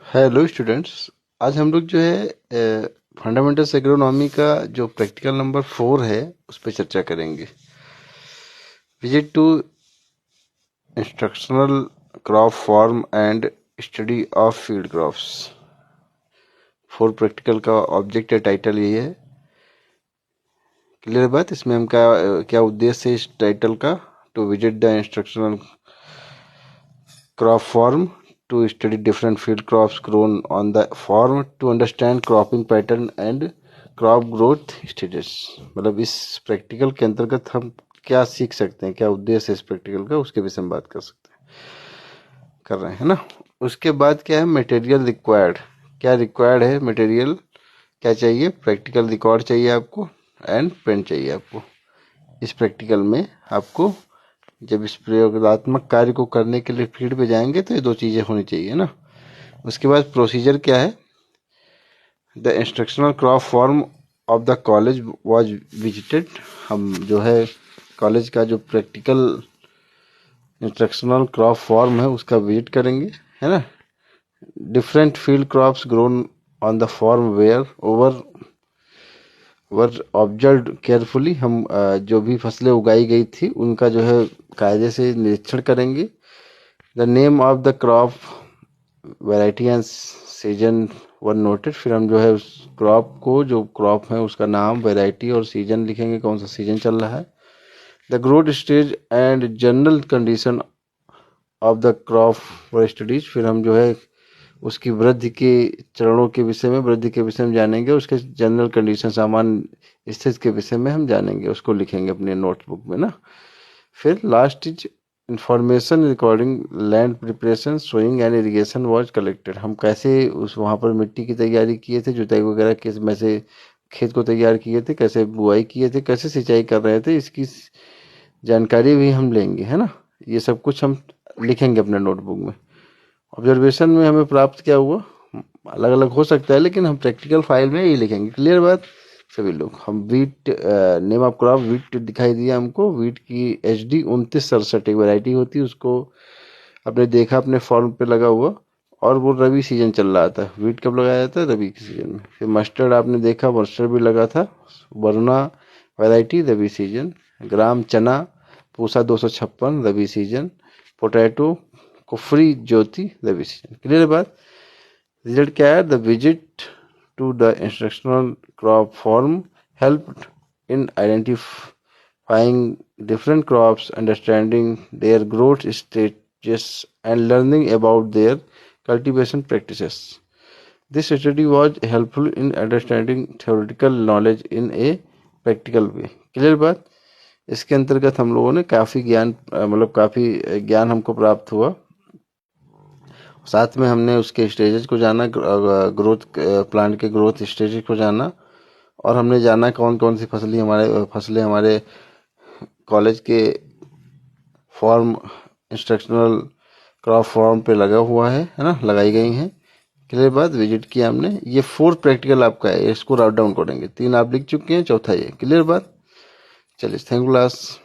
Hello students. आज हम लोग जो है फंडामेंटल्स एग्रोनॉमी का जो प्रैक्टिकल नंबर 4 है उस पर चर्चा करेंगे। Visit to instructional crop farm and study of field crops. 4 practical का ऑब्जेक्ट है, टाइटल यही है। क्लियर बात। इसमें हम क्या उद्देश्य है इस टाइटल का? To visit the instructional crop farm to study different field crops grown on the farm to understand cropping pattern and crop growth stages। मतलब इस प्रैक्टिकल के अंतर्गत हम क्या सीख सकते हैं, क्या उद्देश्य है इस प्रैक्टिकल का, उसके विषय में बात कर रहे हैं ना। उसके बाद क्या है, मटेरियल रिक्वायर्ड। क्या रिक्वायर्ड है मटेरियल, क्या चाहिए? प्रैक्टिकल रिकॉर्ड चाहिए आपको एंड पेन चाहिए आपको। इस प्रैक्टिकल में आपको जब इस प्रयोगात्मक कार्य को करने के लिए फील्ड पे जाएंगे तो ये 2 चीज़ें होनी चाहिए ना। उसके बाद प्रोसीजर क्या है? The instructional crop form of the college was visited. हम जो है कॉलेज का जो प्रैक्टिकल इंस्ट्रक्शनल क्रॉप फॉर्म है उसका विजिट करेंगे, है ना। Different field crops grown on the farm where over were observe carefully. हम जो भी फसलें उगाई गई थी उनका जो है कायदे से निरीक्षण करेंगे। The name of the crop, variety and season were noted. फिर हम जो है उस क्रॉप को, जो क्रॉप है उसका नाम, वैरायटी और सीजन लिखेंगे, कौन सा सीजन चल रहा है। The growth stage and general condition of the crop were studies. फिर हम जो है उसकी वृद्धि के चरणों के विषय में, वृद्धि के विषय में जानेंगे। उसके जनरल कंडीशन, सामान्य स्थिति के विषय में हम जानेंगे, उसको लिखेंगे अपने नोटबुक में ना। फिर last is information recording land preparation sowing and irrigation was collected. हम कैसे उस वहाँ पर मिट्टी की तैयारी किए थे, जुताई वगैरह किस में से खेत को तैयार किए थे, कैसे बुआई किए थे, कैसे सिंचाई कर रहे थे, इसकी जानकारी भी हम लेंगे, है ना। ये सब कुछ हम लिखेंगे अपने नोटबुक में। ऑब्जर्वेशन में हमें प्राप्त क्या हुआ अलग अलग हो सकता है, लेकिन हम प्रैक्टिकल फाइल में यही लिखेंगे। क्लियर बात सभी लोग। हम wheat, name of crop wheat दिखाई दिया हमको। वीट की HD 2967 एक वैरायटी होती है, उसको आपने देखा अपने फॉर्म पे लगा हुआ, और वो रबी सीजन चल रहा था। वीट कब लगाया जाता है? रबी के सीजन में। फिर मस्टर्ड आपने देखा, मस्टर्ड भी लगा था, Varuna variety rabi season. Gram चना Pusa 256 rabi season. Potato Kufri Jyoti rabi season. Clear बात। रिजल्ट क्या है? The visit to the instructional crop farm helped in identifying different crops, understanding their growth stages, and learning about their cultivation practices. This study was helpful in understanding theoretical knowledge in a practical way. Clear बात। इसके अंतर्गत हम लोगों ने काफ़ी ज्ञान, मतलब काफ़ी ज्ञान हमको प्राप्त हुआ। साथ में हमने उसके स्टेजेस को जाना, ग्रोथ प्लांट के ग्रोथ स्टेजेस को जाना, और हमने जाना कौन कौन सी फसलें हमारे कॉलेज के फॉर्म, इंस्ट्रक्शनल क्रॉप फॉर्म पे लगा हुआ है ना, लगाई गई हैं। क्लियर बात। विजिट किया हमने। ये 4 प्रैक्टिकल आपका है, इसको राउट डाउन करेंगे। 3 आप लिख चुके हैं, चौथा ये। क्लियर बात। चलिए, थैंक यू क्लास।